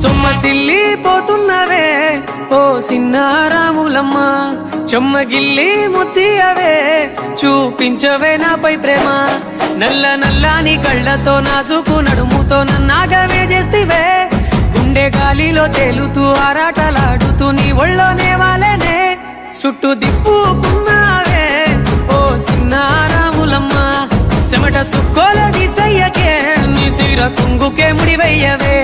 సొమ్మసిల్లిపోతున్నవే ఓ సిన్నారాములమ్మ, చెమ్మగిల్లి ముద్దియవే చూపించవే నాపై ప్రేమ. నల్ల నల్లాని కళ్ళతో నాజుకు నడుముతో నన్నాగవే చేస్తివే, గుండె గాలిలో తేలుతూ ఆరాటలాడుతూ నీ ఒళ్ళోనే వాలేనే. చుట్టూ దిప్పుకున్నావే ఓ సిన్నారాములమ్మ, చెమట సుక్కోల దిశయ్యకే నీ సిర కుంగుకే ముడివయ్యవే.